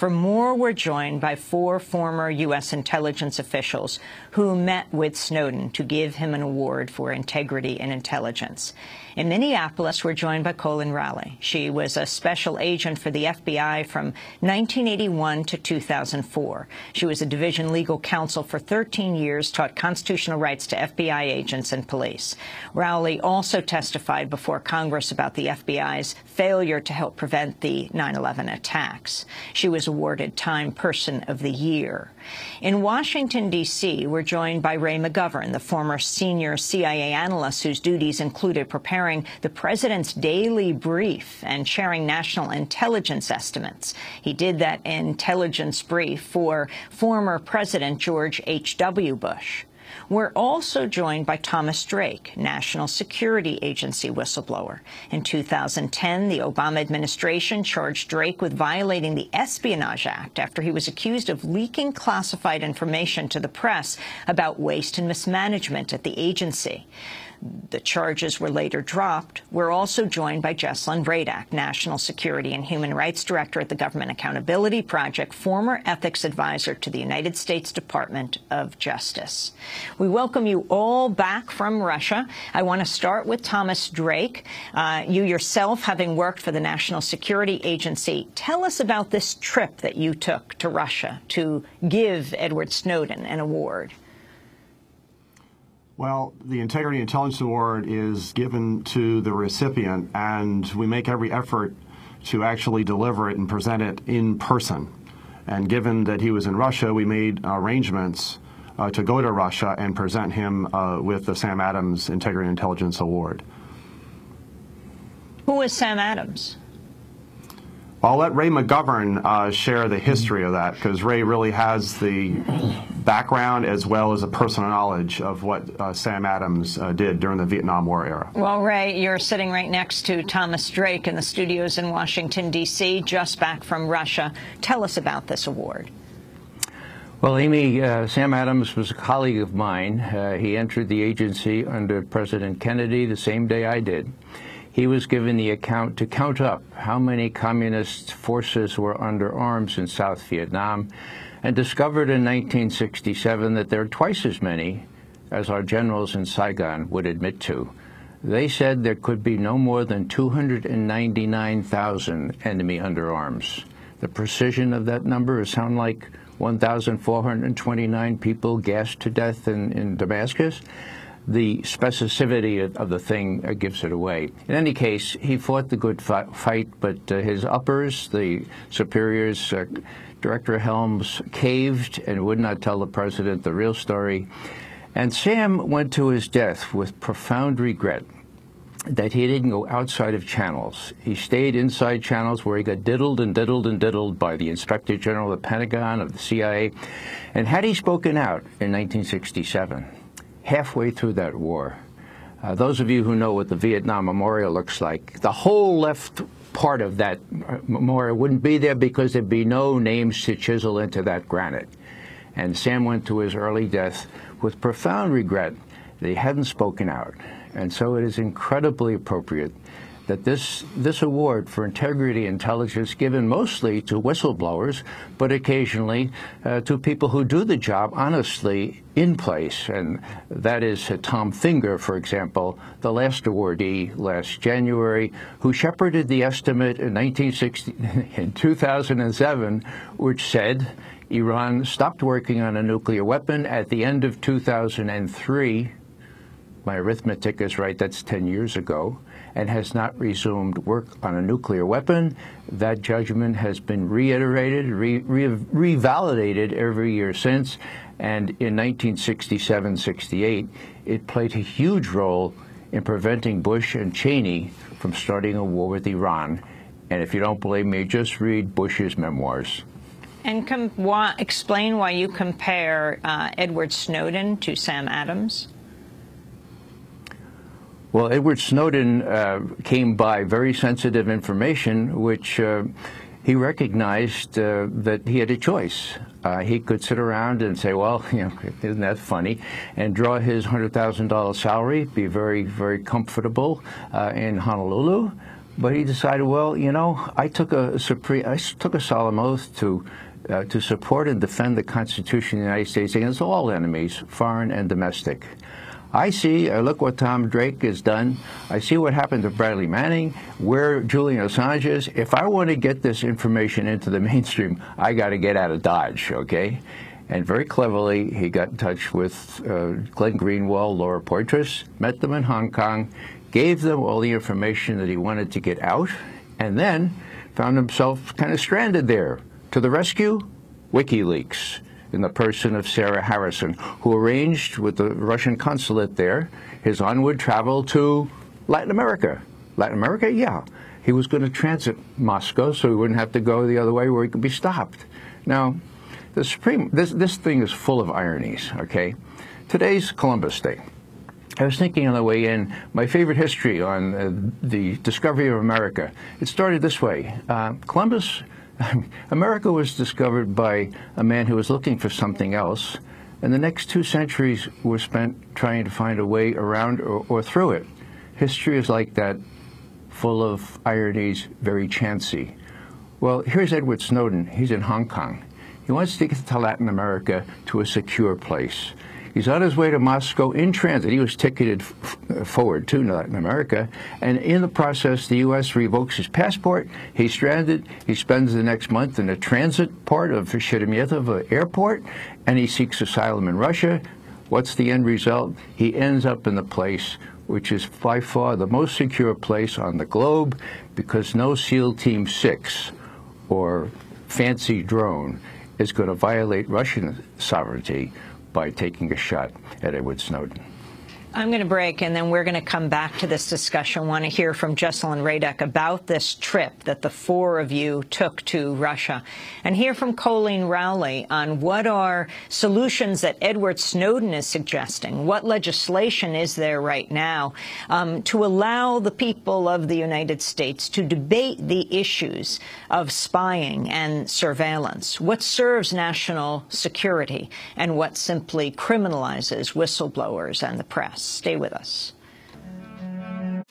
For more, we're joined by 4 former U.S. intelligence officials who met with Snowden to give him an award for integrity and intelligence. In Minneapolis, we're joined by Coleen Rowley. She was a special agent for the FBI from 1981 to 2004. She was a division legal counsel for 13 years, taught constitutional rights to FBI agents and police. Rowley also testified before Congress about the FBI's failure to help prevent the 9/11 attacks. She was awarded Time Person of the Year. In Washington, D.C., we're joined by Ray McGovern, the former senior CIA analyst whose duties included preparing the president's daily brief and sharing national intelligence estimates. He did that intelligence brief for former President George H.W. Bush. We're also joined by Thomas Drake, National Security Agency whistleblower. In 2010, the Obama administration charged Drake with violating the Espionage Act after he was accused of leaking classified information to the press about waste and mismanagement at the agency. The charges were later dropped. We're also joined by Jesselyn Radack, National Security and Human Rights Director at the Government Accountability Project, former ethics advisor to the United States Department of Justice. We welcome you all back from Russia. I want to start with Thomas Drake. You yourself, having worked for the National Security Agency, tell us about this trip that you took to Russia to give Edward Snowden an award. Well, the Integrity Intelligence Award is given to the recipient, and we make every effort to actually deliver it and present it in person. And given that he was in Russia, we made arrangements to go to Russia and present him with the Sam Adams Integrity Intelligence Award. Who is Sam Adams? I'll let Ray McGovern share the history of that, because Ray really has the background as well as a personal knowledge of what Sam Adams did during the Vietnam War era. Well, Ray, you're sitting right next to Thomas Drake in the studios in Washington, D.C., just back from Russia. Tell us about this award. Well, Amy, Sam Adams was a colleague of mine. He entered the agency under President Kennedy the same day I did. He was given the account to count up how many communist forces were under arms in South Vietnam, and discovered in 1967 that there are twice as many as our generals in Saigon would admit to. They said there could be no more than 299,000 enemy under arms. The precision of that number sound like 1,429 people gassed to death in Damascus. The specificity of the thing gives it away. In any case, he fought the good fight, but his uppers, the superiors, Director Helms, caved and would not tell the president the real story. And Sam went to his death with profound regret that he didn't go outside of channels. He stayed inside channels where he got diddled and diddled and diddled by the Inspector General of the Pentagon, of the CIA. And had he spoken out in 1967, halfway through that war, those of you who know what the Vietnam Memorial looks like, the whole left part of that memorial wouldn't be there because there'd be no names to chisel into that granite. And Sam went to his early death with profound regret that he hadn't spoken out. And so it is incredibly appropriate that this award for integrity intelligence, given mostly to whistleblowers, but occasionally to people who do the job honestly in place. And that is Tom Finger, for example, the last awardee last January, who shepherded the estimate in 2007, which said Iran stopped working on a nuclear weapon at the end of 2003. My arithmetic is right, that's 10 years ago, and has not resumed work on a nuclear weapon. That judgment has been reiterated, revalidated every year since, and in 1967-68, it played a huge role in preventing Bush and Cheney from starting a war with Iran. And if you don't believe me, just read Bush's memoirs. And explain why you compare Edward Snowden to Sam Adams. Well, Edward Snowden came by very sensitive information, which he recognized that he had a choice. He could sit around and say, well, you know, isn't that funny, and draw his $100,000 salary, be very, very comfortable in Honolulu, But he decided, well, you know, I took a solemn oath to support and defend the Constitution of the United States against all enemies, foreign and domestic. I look what Tom Drake has done. I see what happened to Bradley Manning, where Julian Assange is. If I want to get this information into the mainstream, I got to get out of Dodge, okay? And very cleverly, he got in touch with Glenn Greenwald, Laura Poitras, met them in Hong Kong, gave them all the information that he wanted to get out, and then found himself kind of stranded there. To the rescue, WikiLeaks, in the person of Sarah Harrison, who arranged with the Russian consulate there his onward travel to Latin America. Latin America? Yeah. He was going to transit Moscow so he wouldn't have to go the other way where he could be stopped. Now, this thing is full of ironies, okay? Today's Columbus Day. I was thinking on the way in, my favorite history on the discovery of America. It started this way. America was discovered by a man who was looking for something else, and the next 2 centuries were spent trying to find a way around or through it. History is like that, full of ironies, very chancy. Well, here's Edward Snowden. He's in Hong Kong. He wants to get to Latin America, to a secure place. He's on his way to Moscow in transit. He was ticketed forward to Latin America, and in the process, the U.S. revokes his passport. He's stranded. He spends the next month in the transit part of Sheremetyevo Airport, and he seeks asylum in Russia. What's the end result? He ends up in the place which is by far the most secure place on the globe, because no SEAL Team 6 or fancy drone is going to violate Russian sovereignty by taking a shot at Edward Snowden. I'm going to break, and then we're going to come back to this discussion. I want to hear from Jesselyn Radack about this trip that the 4 of you took to Russia, and hear from Coleen Rowley on what are solutions that Edward Snowden is suggesting. What legislation is there right now to allow the people of the United States to debate the issues of spying and surveillance? What serves national security and what simply criminalizes whistleblowers and the press? Stay with us.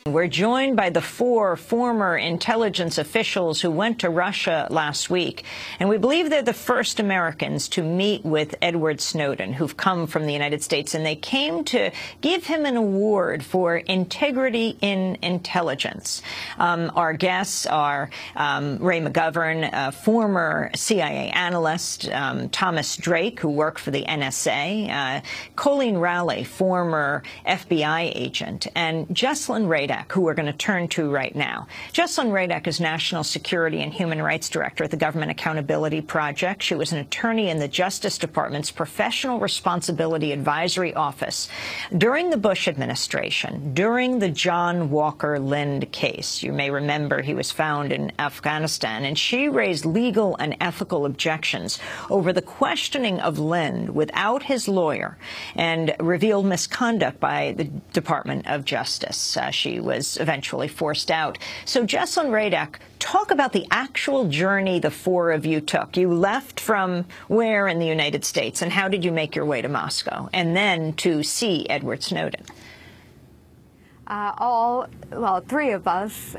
We're joined by the 4 former intelligence officials who went to Russia last week, and we believe they're the first Americans to meet with Edward Snowden, who've come from the United States, and they came to give him an award for integrity in intelligence. Our guests are Ray McGovern, a former CIA analyst, Thomas Drake, who worked for the NSA, Coleen Rowley, former FBI agent, and Jesselyn Radack, who we're going to turn to right now. Jesselyn Radack is National Security and Human Rights Director at the Government Accountability Project. She was an attorney in the Justice Department's Professional Responsibility Advisory Office during the Bush administration, during the John Walker Lind case. You may remember he was found in Afghanistan, and she raised legal and ethical objections over the questioning of Lind without his lawyer and revealed misconduct by the Department of Justice. She was eventually forced out. So, Jesselyn Radack, talk about the actual journey the 4 of you took. You left from where in the United States, and how did you make your way to Moscow, and then to see Edward Snowden? 3 of us,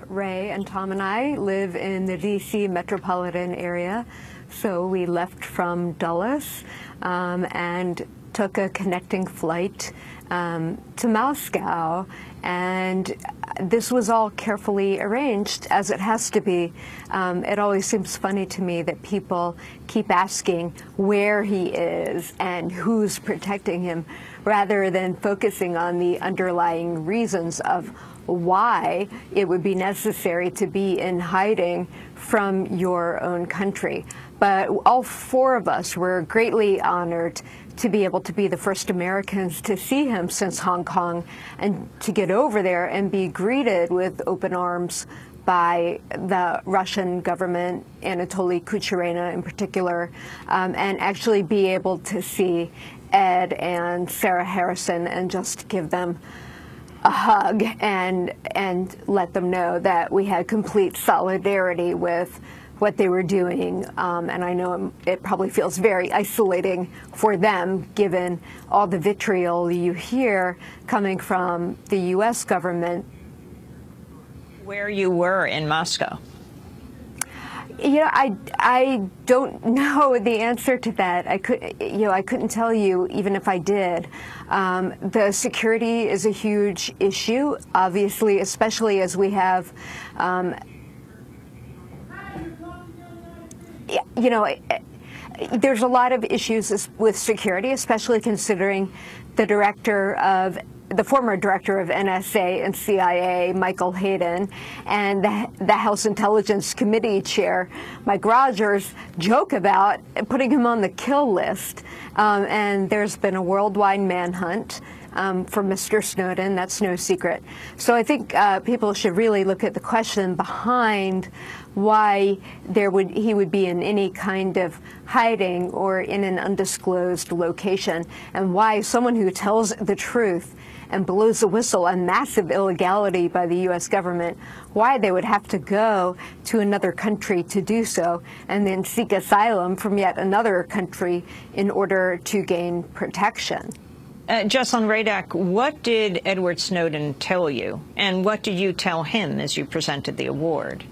Ray and Tom and I, live in the D.C. metropolitan area. So we left from Dulles and took a connecting flight to Moscow, and this was all carefully arranged, as it has to be. It always seems funny to me that people keep asking where he is and who's protecting him, rather than focusing on the underlying reasons of why it would be necessary to be in hiding from your own country. But all 4 of us were greatly honored to be able to be the first Americans to see him since Hong Kong, and to get over there and be greeted with open arms by the Russian government, Anatoly Kucherena in particular, and actually be able to see Ed and Sarah Harrison and just give them a hug and let them know that we had complete solidarity with what they were doing, and I know it probably feels very isolating for them, given all the vitriol you hear coming from the U.S. government Where you were in Moscow? You know, I don't know the answer to that. I couldn't tell you even if I did. The security is a huge issue, obviously, especially as we have, you know, there's a lot of issues with security, especially considering the former director of NSA and CIA, Michael Hayden, and the House Intelligence Committee chair, Mike Rogers, joke about putting him on the kill list. And there's been a worldwide manhunt for Mr. Snowden. That's no secret. So I think people should really look at the question behind why he would be in any kind of hiding or in an undisclosed location, and why someone who tells the truth and blows the whistle on massive illegality by the U.S. government, why they would have to go to another country to do so and then seek asylum from yet another country in order to gain protection. Jesselyn Radack, what did Edward Snowden tell you, and what did you tell him as you presented the award?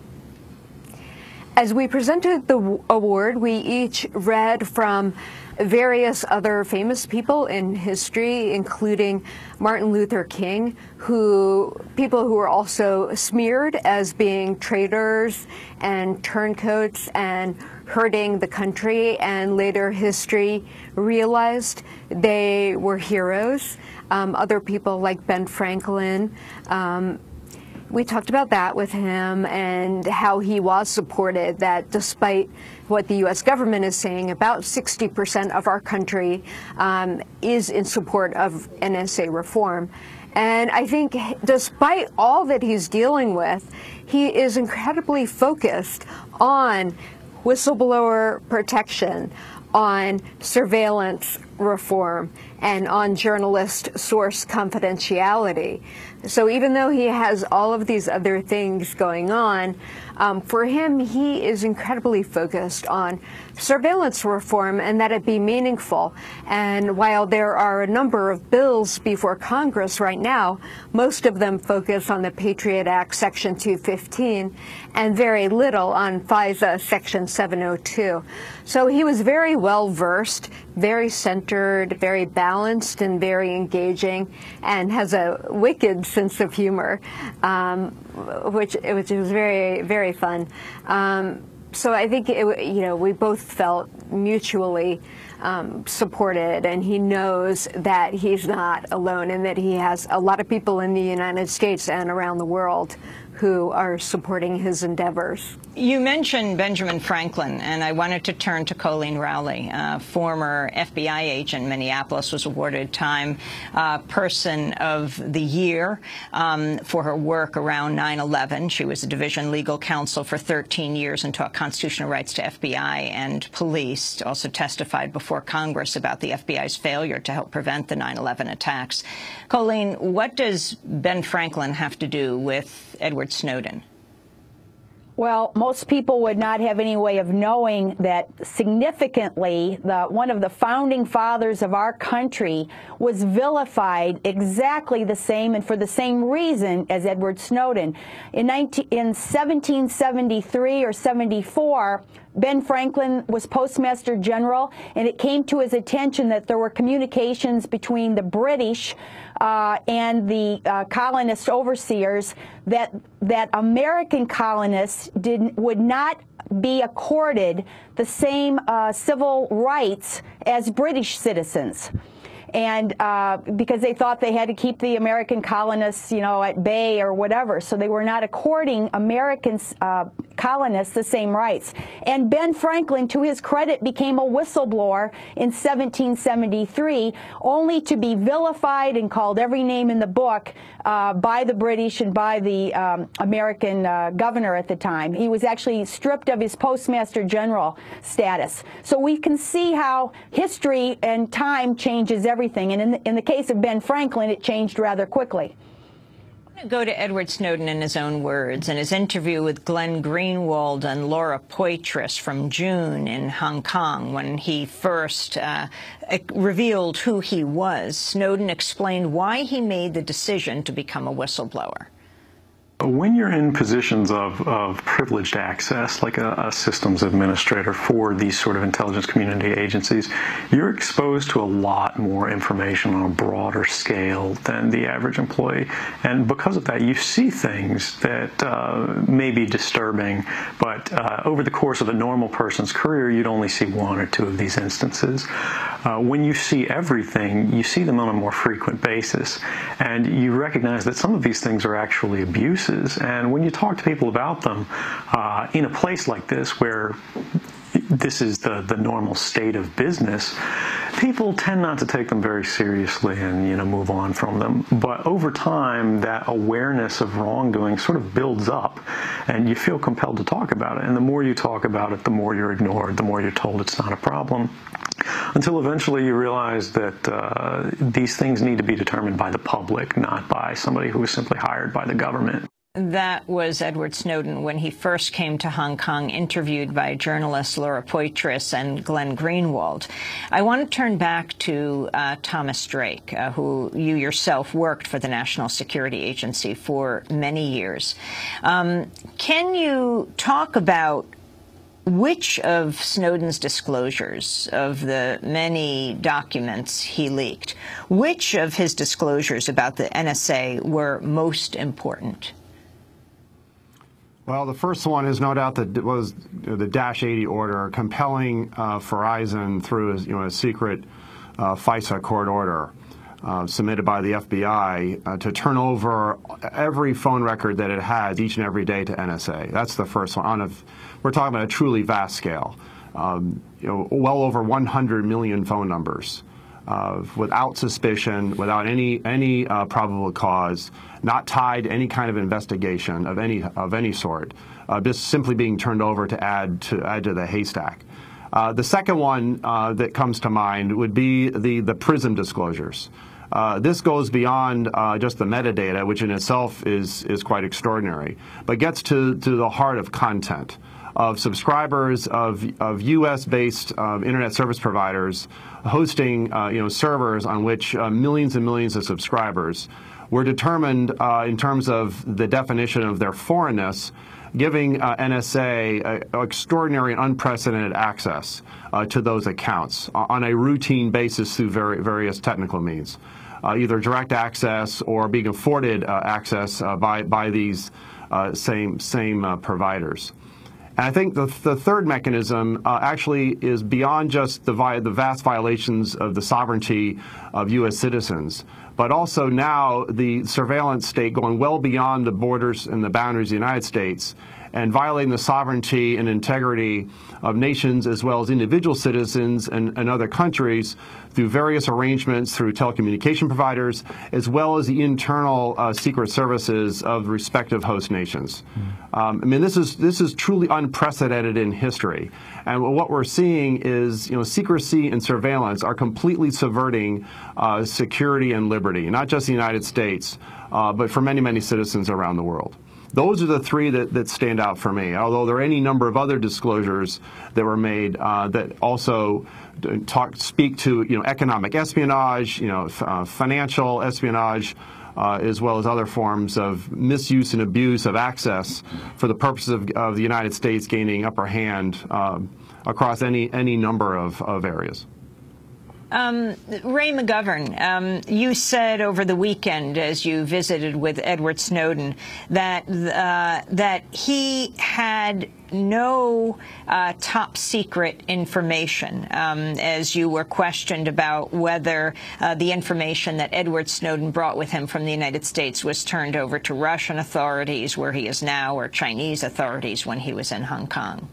As we presented the award, we each read from various other famous people in history, including Martin Luther King, people who were also smeared as being traitors and turncoats and hurting the country, and later history realized they were heroes. Other people like Ben Franklin. We talked about that with him and how he was supported, that despite what the U.S. government is saying, about 60% of our country is in support of NSA reform. And I think despite all that he's dealing with, he is incredibly focused on whistleblower protection, on surveillance reform, and on journalist source confidentiality. So even though he has all of these other things going on, for him, he is incredibly focused on surveillance reform and that it be meaningful. And while there are a number of bills before Congress right now, most of them focus on the Patriot Act Section 215 and very little on FISA Section 702. So he was very well versed, very centered, very balanced, and very engaging, and has a wicked sense of humor, which was very, very fun. So I think we both felt mutually supported, and he knows that he's not alone, and that he has a lot of people in the United States and around the world who are supporting his endeavors. You mentioned Benjamin Franklin, and I wanted to turn to Coleen Rowley, former FBI agent in Minneapolis, was awarded Time Person of the Year for her work around 9/11. She was a division legal counsel for 13 years and taught constitutional rights to FBI and police. Also testified before Congress about the FBI's failure to help prevent the 9/11 attacks. Coleen, what does Ben Franklin have to do with Edward Snowden? Well, most people would not have any way of knowing that significantly one of the founding fathers of our country was vilified exactly the same and for the same reason as Edward Snowden. In 1773 or 74, Ben Franklin was Postmaster General, and it came to his attention that there were communications between the British and the colonist overseers that American colonists would not be accorded the same civil rights as British citizens. And because they thought they had to keep the American colonists, at bay or whatever. So they were not according American colonists the same rights. And Ben Franklin, to his credit, became a whistleblower in 1773, only to be vilified and called every name in the book by the British and by the American governor at the time. He was actually stripped of his Postmaster General status. So we can see how history and time changes everything. And in the case of Ben Franklin, it changed rather quickly. I'm going to go to Edward Snowden in his own words. In his interview with Glenn Greenwald and Laura Poitras from June in Hong Kong, when he first revealed who he was, Snowden explained why he made the decision to become a whistleblower. When you're in positions of privileged access, like a systems administrator for these sort of intelligence community agencies, you're exposed to a lot more information on a broader scale than the average employee. And because of that, you see things that may be disturbing, but over the course of a normal person's career, you'd only see one or two of these instances. When you see everything, you see them on a more frequent basis, and you recognize that some of these things are actually abuses. And when you talk to people about them in a place like this where this is the normal state of business, people tend not to take them very seriously and, move on from them. But over time, that awareness of wrongdoing sort of builds up, and you feel compelled to talk about it. And the more you talk about it, the more you're ignored, the more you're told it's not a problem, until eventually you realize that these things need to be determined by the public, not by somebody who was simply hired by the government. That was Edward Snowden when he first came to Hong Kong, interviewed by journalists Laura Poitras and Glenn Greenwald. I want to turn back to Thomas Drake, who you yourself worked for the National Security Agency for many years. Can you talk about which of Snowden's disclosures, of the many documents he leaked, which of his disclosures about the NSA were most important? Well, the first one is no doubt that was the -80 order, compelling Verizon through a secret FISA court order submitted by the FBI to turn over every phone record that it has each and every day to NSA. That's the first one. We're talking about a truly vast scale, well over 100 million phone numbers. Without suspicion, without any probable cause, not tied to any kind of investigation of any sort, just simply being turned over to add to the haystack. The second one that comes to mind would be the PRISM disclosures. This goes beyond just the metadata, which in itself is quite extraordinary, but gets to the heart of content, of subscribers of U.S.-based internet service providers hosting servers on which millions and millions of subscribers were determined in terms of the definition of their foreignness, giving NSA extraordinary and unprecedented access to those accounts on a routine basis through various technical means, either direct access or being afforded access by these same providers. And I think the third mechanism actually is beyond just the vast violations of the sovereignty of U.S. citizens, but also now the surveillance state going well beyond the borders and the boundaries of the United States and violating the sovereignty and integrity of nations as well as individual citizens and other countries through various arrangements through telecommunication providers, as well as the internal secret services of the respective host nations. I mean, this is truly unprecedented in history. And what we're seeing is, secrecy and surveillance are completely subverting security and liberty, not just the United States, but for many, many citizens around the world. Those are the three that stand out for me, although there are any number of other disclosures that were made that also speak to economic espionage, financial espionage, as well as other forms of misuse and abuse of access for the purpose of the United States gaining upper hand across any number of areas. Ray McGovern, you said over the weekend, as you visited with Edward Snowden, that he had no top secret information, as you were questioned about whether the information that Edward Snowden brought with him from the United States was turned over to Russian authorities, where he is now, or Chinese authorities when he was in Hong Kong.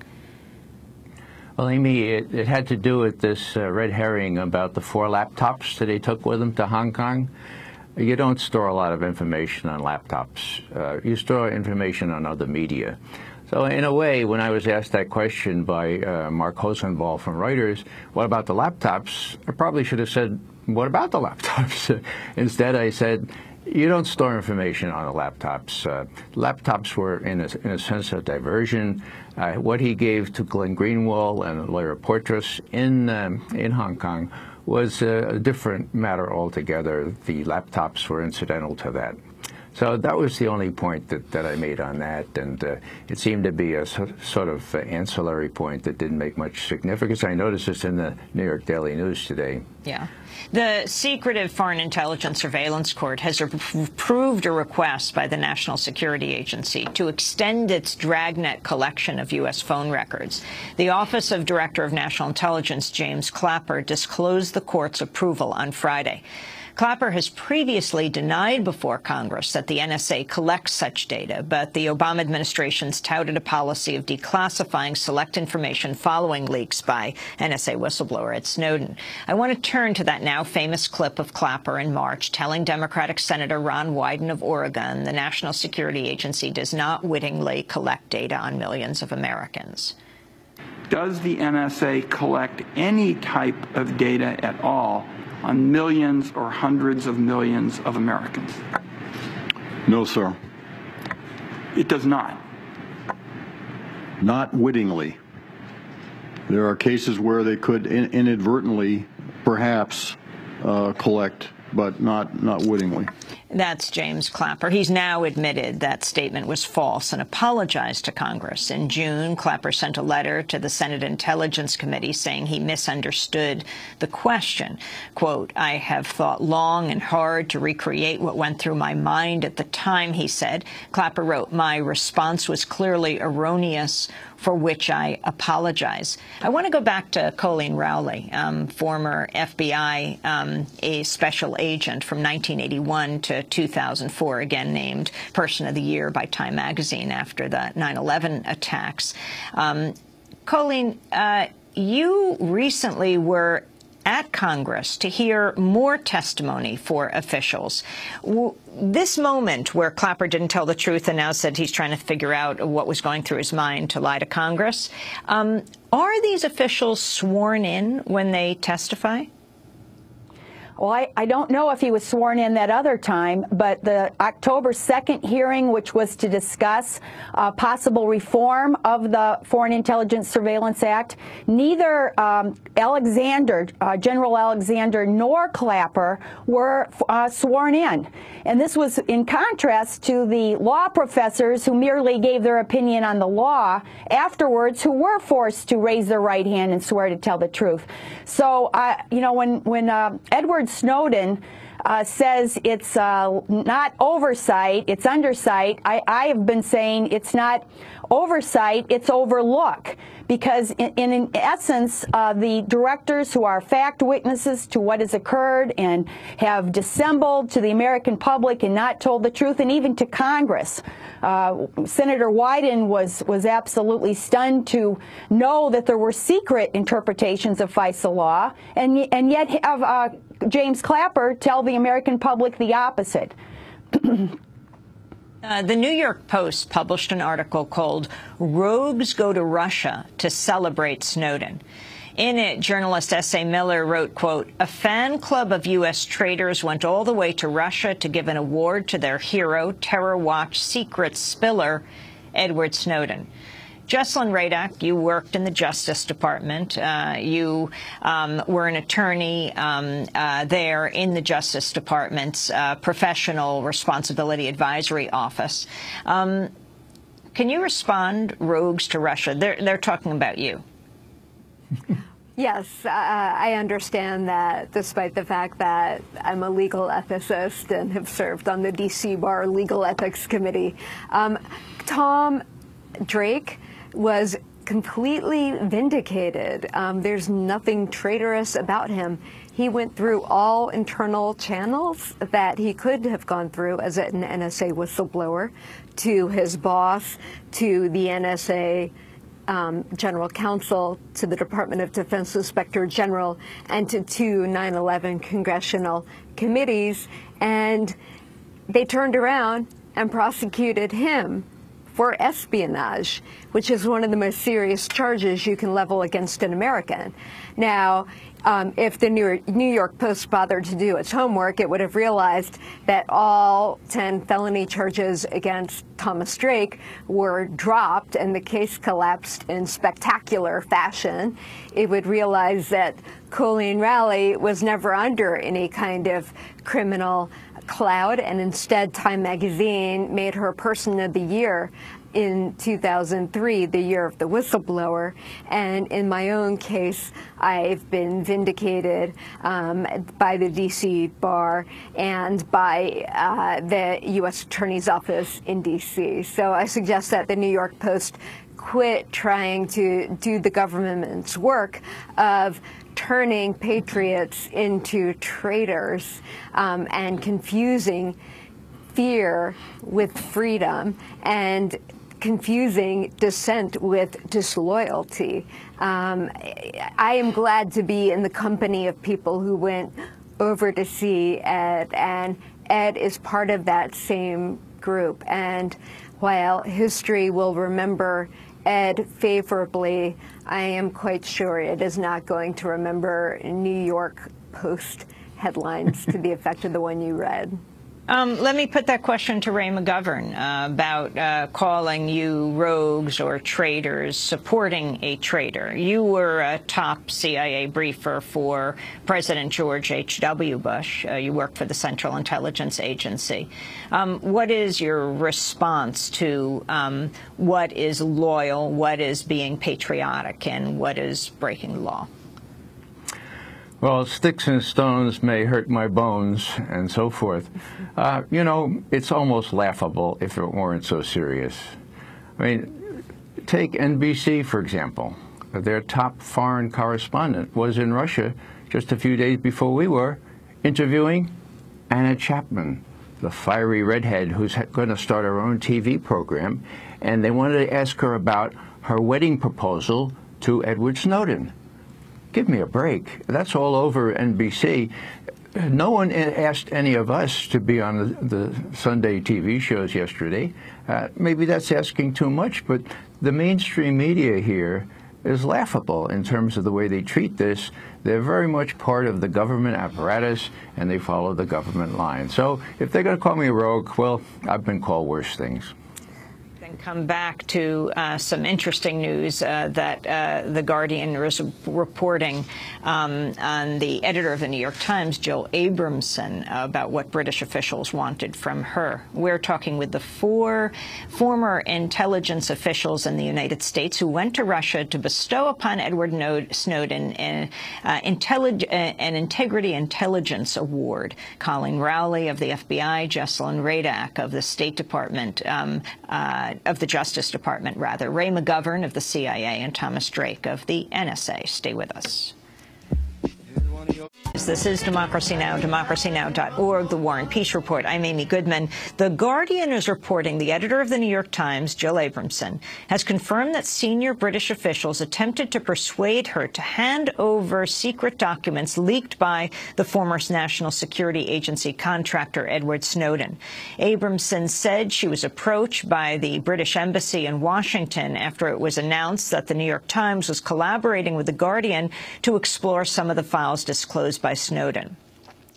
Well, Amy, it had to do with this red herring about the 4 laptops that they took with them to Hong Kong. You don't store a lot of information on laptops. You store information on other media. So in a way, when I was asked that question by Mark Hosenball from Reuters, what about the laptops? I probably should have said, what about the laptops? Instead, I said, you don't store information on the laptops. Laptops were, in a sense, a diversion. What he gave to Glenn Greenwald and Laura Poitras in Hong Kong was a different matter altogether. The laptops were incidental to that. So that was the only point that I made on that, and it seemed to be a sort of ancillary point that didn't make much significance. I noticed this in the New York Daily News today. Yeah. The secretive Foreign Intelligence Surveillance Court has approved a request by the National Security Agency to extend its dragnet collection of U.S. phone records. The Office of Director of National Intelligence, James Clapper, disclosed the court's approval on Friday. Clapper has previously denied before Congress that the NSA collects such data, but the Obama administration's touted a policy of declassifying select information following leaks by NSA whistleblower Ed Snowden. I want to turn to that now famous clip of Clapper in March telling Democratic Senator Ron Wyden of Oregon the National Security Agency does not wittingly collect data on millions of Americans. Does the NSA collect any type of data at all on millions or hundreds of millions of Americans? No, sir. It does not. Not wittingly. There are cases where they could inadvertently, perhaps, collect, but not wittingly. That's James Clapper. He's now admitted that statement was false and apologized to Congress. In June, Clapper sent a letter to the Senate Intelligence Committee saying he misunderstood the question. Quote, "I have thought long and hard to recreate what went through my mind at the time," he said. Clapper wrote, "My response was clearly erroneous, for which I apologize." I want to go back to Coleen Rowley, former FBI a special agent from 1981 to 2004, again named Person of the Year by Time magazine after the 9/11 attacks. Coleen, you recently were at Congress to hear more testimony for officials. This moment where Clapper didn't tell the truth and now said he's trying to figure out what was going through his mind to lie to Congress, are these officials sworn in when they testify? Well, I don't know if he was sworn in that other time, but the October 2nd hearing, which was to discuss possible reform of the Foreign Intelligence Surveillance Act, neither General Alexander nor Clapper were sworn in. And this was in contrast to the law professors who merely gave their opinion on the law afterwards, who were forced to raise their right hand and swear to tell the truth. So, you know, when Edward Snowden says it's not oversight, it's undersight, I have been saying it's not oversight, it's overlook. Because in essence, the directors who are fact witnesses to what has occurred and have dissembled to the American public and not told the truth, and even to Congress. Senator Wyden was absolutely stunned to know that there were secret interpretations of FISA law, and yet have James Clapper tell the American public the opposite. The New York Post published an article called "Rogues Go to Russia to Celebrate Snowden." In it, journalist S.A. Miller wrote, quote, "A fan club of U.S. traitors went all the way to Russia to give an award to their hero, Terror Watch secret spiller, Edward Snowden." Jesselyn Radack, you worked in the Justice Department. You were an attorney there in the Justice Department's Professional Responsibility Advisory Office. Can you respond, rogues to Russia? They're talking about you. Yes, I understand that, despite the fact that I'm a legal ethicist and have served on the D.C. Bar Legal Ethics Committee. Tom Drake was completely vindicated. There's nothing traitorous about him. He went through all internal channels that he could have gone through as an NSA whistleblower, to his boss, to the NSA General Counsel, to the Department of Defense Inspector General, and to two 9/11 congressional committees. And they turned around and prosecuted him for espionage, which is one of the most serious charges you can level against an American. Now, if the New York Post bothered to do its homework, it would have realized that all 10 felony charges against Thomas Drake were dropped and the case collapsed in spectacular fashion. It would realize that Coleen Rowley was never under any kind of criminal cloud, and instead Time magazine made her Person of the Year in 2003, the year of the whistleblower. And in my own case, I've been vindicated by the D.C. bar and by the U.S. Attorney's Office in D.C. So I suggest that the New York Post quit trying to do the government's work of turning patriots into traitors and confusing fear with freedom and confusing dissent with disloyalty. I am glad to be in the company of people who went over to see Ed, and Ed is part of that same group. And while history will remember Ed favorably, I am quite sure it is not going to remember New York Post headlines to the effect of the one you read. Let me put that question to Ray McGovern about calling you rogues or traitors, supporting a traitor. You were a top CIA briefer for President George H.W. Bush. You worked for the Central Intelligence Agency. What is your response to what is loyal, what is being patriotic, and what is breaking the law? Well, sticks and stones may hurt my bones, and so forth. You know, it's almost laughable if it weren't so serious. I mean, take NBC, for example. Their top foreign correspondent was in Russia just a few days before we were, interviewing Anna Chapman, the fiery redhead who's going to start her own TV program, and they wanted to ask her about her wedding proposal to Edward Snowden. Give me a break. That's all over NBC. No one asked any of us to be on the Sunday TV shows yesterday. Maybe that's asking too much, but the mainstream media here is laughable in terms of the way they treat this. They're very much part of the government apparatus, and they follow the government line. So if they're going to call me a rogue, well, I've been called worse things. Come back to some interesting news that The Guardian is reporting on the editor of the New York Times, Jill Abramson, about what British officials wanted from her. We're talking with the 4 former intelligence officials in the United States who went to Russia to bestow upon Edward Snowden an Integrity Intelligence Award. Coleen Rowley of the FBI, Jesselyn Radack of the State Department, of the Justice Department, rather, Ray McGovern of the CIA, and Thomas Drake of the NSA. Stay with us. This is Democracy Now!, democracynow.org, The War and Peace Report. I'm Amy Goodman. The Guardian is reporting the editor of the New York Times, Jill Abramson, has confirmed that senior British officials attempted to persuade her to hand over secret documents leaked by the former National Security Agency contractor Edward Snowden. Abramson said she was approached by the British Embassy in Washington after it was announced that the New York Times was collaborating with the Guardian to explore some of the files disclosed by Snowden.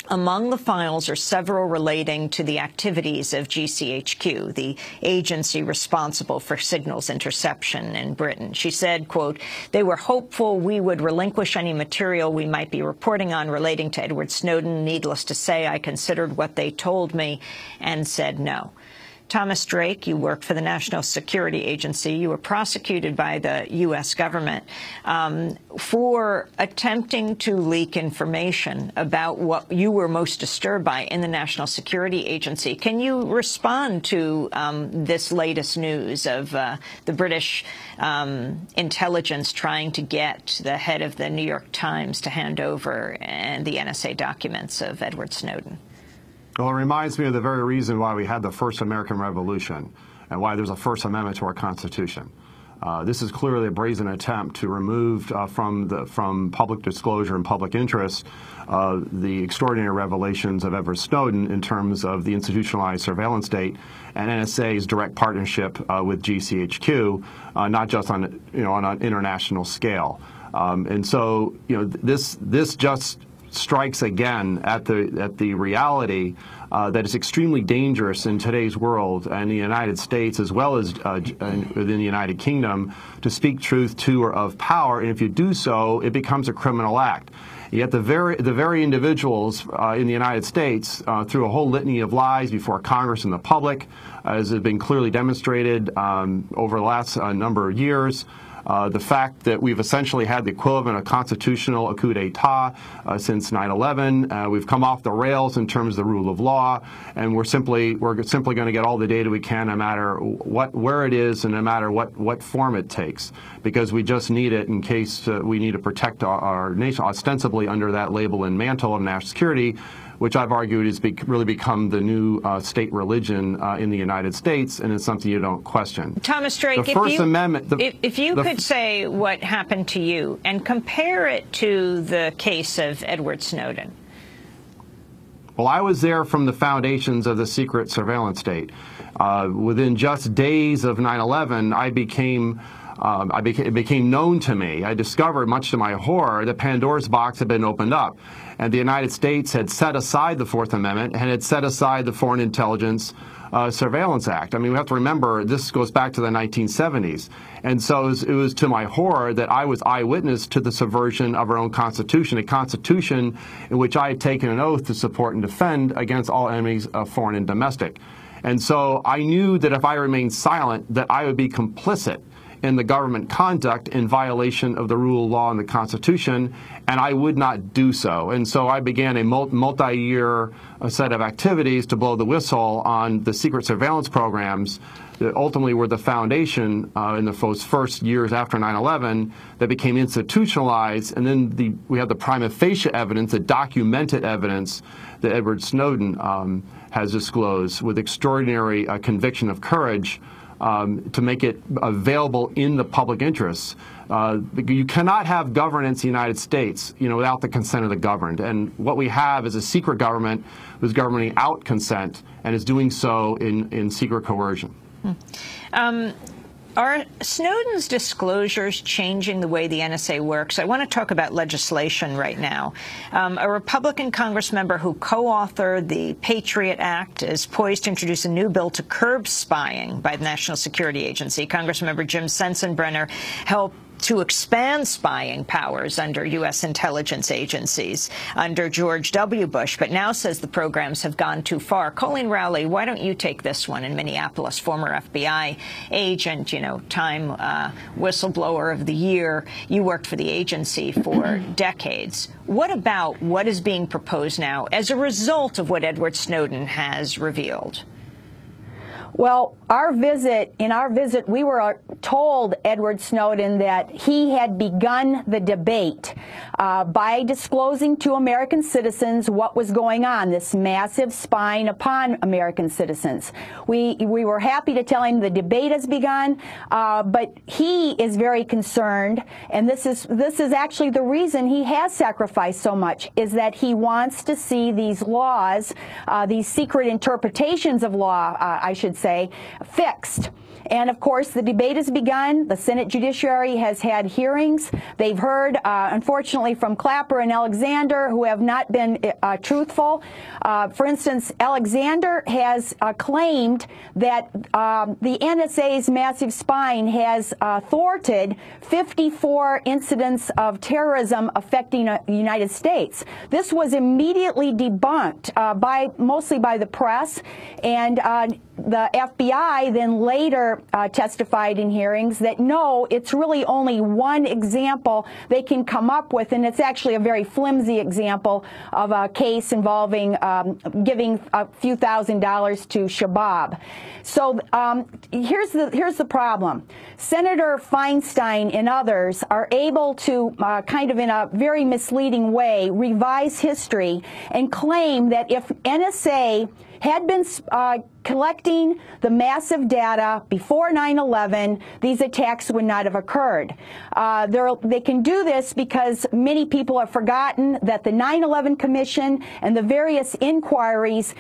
Among the files are several relating to the activities of GCHQ, the agency responsible for signals interception in Britain. She said, quote, "They were hopeful we would relinquish any material we might be reporting on relating to Edward Snowden. Needless to say, I considered what they told me and said no." Thomas Drake, you worked for the National Security Agency. You were prosecuted by the U.S. government for attempting to leak information about what you were most disturbed by in the National Security Agency. Can you respond to this latest news of the British intelligence trying to get the head of the New York Times to hand over the NSA documents of Edward Snowden? Well, it reminds me of the very reason why we had the first American Revolution and why there's a First Amendment to our Constitution. This is clearly a brazen attempt to remove from public disclosure and public interest the extraordinary revelations of Edward Snowden in terms of the institutionalized surveillance state and NSA's direct partnership with GCHQ, not just on an international scale. And so, this just strikes again at the reality that is extremely dangerous in today's world and the United States as well as within the United Kingdom to speak truth to or of power, and if you do so, it becomes a criminal act. Yet the very individuals in the United States, through a whole litany of lies before Congress and the public, as has been clearly demonstrated over the last number of years, the fact that we've essentially had the equivalent of constitutional coup d'etat since 9/11. We've come off the rails in terms of the rule of law, and we're simply going to get all the data we can, no matter where it is and no matter what form it takes, because we just need it in case we need to protect our nation, ostensibly under that label and mantle of national security, which I've argued has really become the new state religion in the United States, and it's something you don't question. Thomas Drake, the First Amendment, if you could say what happened to you and compare it to the case of Edward Snowden. Well, I was there from the foundations of the secret surveillance state. Within just days of 9/11, it became known to me. I discovered, much to my horror, that Pandora's box had been opened up, and the United States had set aside the Fourth Amendment and had set aside the Foreign Intelligence Surveillance Act. I mean, we have to remember this goes back to the 1970s, and so it was to my horror that I was eyewitness to the subversion of our own Constitution, a Constitution in which I had taken an oath to support and defend against all enemies, foreign and domestic. And so I knew that if I remained silent, that I would be complicit in the government conduct in violation of the rule of law and the Constitution, and I would not do so. And so I began a multi-year set of activities to blow the whistle on the secret surveillance programs that ultimately were the foundation in the first years after 9/11 that became institutionalized, and then we have the prima facie evidence, the documented evidence that Edward Snowden has disclosed with extraordinary conviction of courage to make it available in the public interest. You cannot have governance in the United States, without the consent of the governed. And what we have is a secret government who's governing out consent and is doing so in secret coercion. Are Snowden's disclosures changing the way the NSA works? I want to talk about legislation right now. A Republican Congress member who co-authored the Patriot Act is poised to introduce a new bill to curb spying by the National Security Agency. Congressmember Jim Sensenbrenner helped to expand spying powers under U.S. intelligence agencies under George W. Bush, but now says the programs have gone too far. Coleen Rowley, why don't you take this one in Minneapolis, former FBI agent, Time Whistleblower of the Year. You worked for the agency for decades. What about what is being proposed now as a result of what Edward Snowden has revealed? Well, in our visit, we were told, Edward Snowden, that he had begun the debate by disclosing to American citizens what was going on, this massive spying upon American citizens. We were happy to tell him the debate has begun, but he is very concerned, and this is actually the reason he has sacrificed so much, is that he wants to see these laws, these secret interpretations of law, I should say, fixed. And, of course, the debate has begun. The Senate Judiciary has had hearings. They've heard, unfortunately, from Clapper and Alexander, who have not been truthful. For instance, Alexander has claimed that the NSA's massive spying has thwarted 54 incidents of terrorism affecting the United States. This was immediately debunked mostly by the press, and the FBI then later testified in hearings that no, it's really only one example they can come up with, and it's actually a very flimsy example of a case involving giving a few $1,000s to Shabab. So here's the problem. Senator Feinstein and others are able to kind of in a very misleading way revise history and claim that if NSA had been collecting the massive data before 9/11, these attacks would not have occurred. They can do this because many people have forgotten that the 9/11 Commission and the various inquiries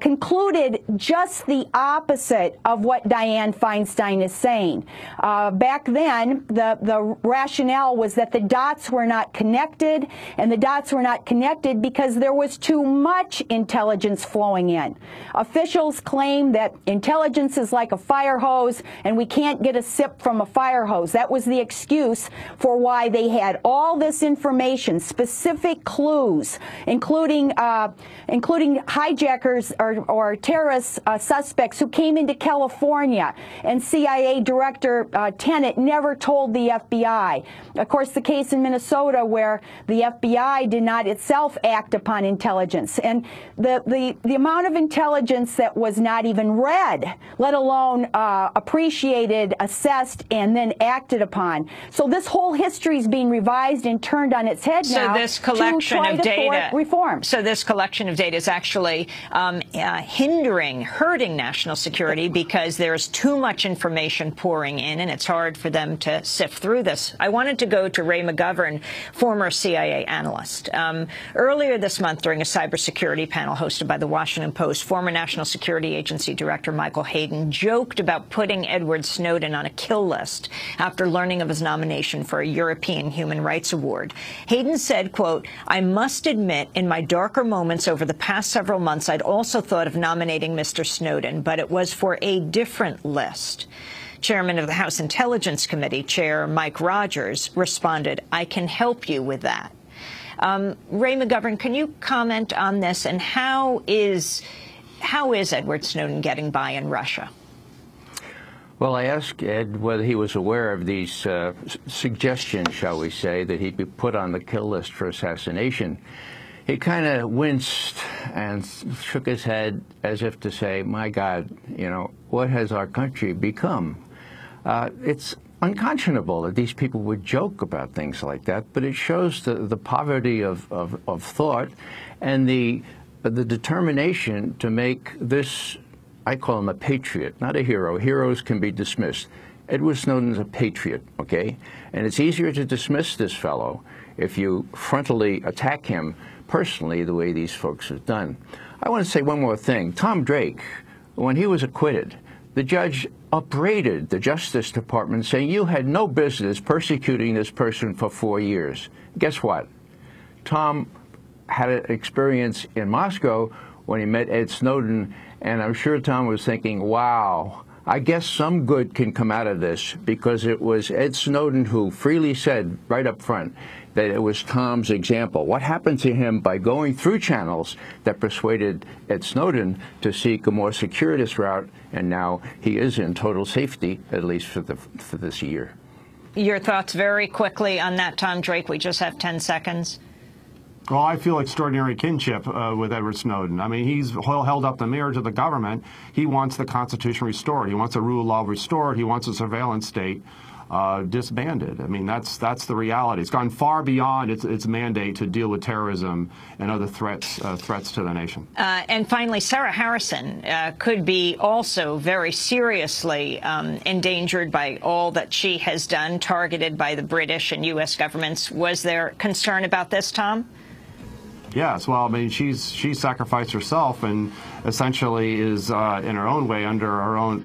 concluded just the opposite of what Dianne Feinstein is saying. Back then, the rationale was that the dots were not connected, and the dots were not connected because there was too much intelligence flowing in. Officials claim that intelligence is like a fire hose and we can't get a sip from a fire hose. That was the excuse for why they had all this information, specific clues, including hijackers or terrorist suspects who came into California, and CIA Director Tenet never told the FBI. Of course, the case in Minnesota where the FBI did not itself act upon intelligence, and the amount of intelligence that was not even read, let alone appreciated, assessed, and then acted upon. So this whole history is being revised and turned on its head now. So this collection of data, reform. So this collection of data is actually hurting national security because there's too much information pouring in, and it's hard for them to sift through this. I wanted to go to Ray McGovern, former CIA analyst. Earlier this month, during a cybersecurity panel hosted by the Washington Post, former National Security Agency Director Michael Hayden joked about putting Edward Snowden on a kill list after learning of his nomination for a European Human Rights Award. Hayden said, quote, "I must admit, in my darker moments over the past several months, I'd also thought of nominating Mr. Snowden, but it was for a different list." Chairman of the House Intelligence Committee, Chair Mike Rogers, responded, "I can help you with that." Ray McGovern, can you comment on this, and how is Edward Snowden getting by in Russia? Well, I asked Ed whether he was aware of these suggestions, shall we say, that he'd be put on the kill list for assassination. He kind of winced and shook his head as if to say, my God, you know, what has our country become? It's unconscionable that these people would joke about things like that, but it shows the poverty of thought and the determination to make this, I call him a patriot, not a hero. Heroes can be dismissed. Edward Snowden's a patriot, okay? And it's easier to dismiss this fellow if you frontally attack him personally the way these folks have done. I want to say one more thing. Tom Drake, when he was acquitted, the judge upbraided the Justice Department, saying you had no business persecuting this person for 4 years. Guess what? Tom had an experience in Moscow when he met Ed Snowden, and I'm sure Tom was thinking, wow, I guess some good can come out of this, because it was Ed Snowden who freely said right up front that it was Tom's example. What happened to him by going through channels that persuaded Ed Snowden to seek a more circuitous route, and now he is in total safety, at least for this year. Your thoughts very quickly on that, Tom Drake. We just have 10 seconds. Well, I feel extraordinary kinship with Edward Snowden. I mean, he's held up the mirror to the government. He wants the Constitution restored. He wants the rule of law restored. He wants a surveillance state disbanded. I mean, that's the reality. It's gone far beyond its mandate to deal with terrorism and other threats to the nation. And finally, Sarah Harrison could be also very seriously endangered by all that she has done, targeted by the British and U.S. governments. Was there concern about this, Tom? Yes, well, I mean, she's sacrificed herself and essentially is in her own way under her own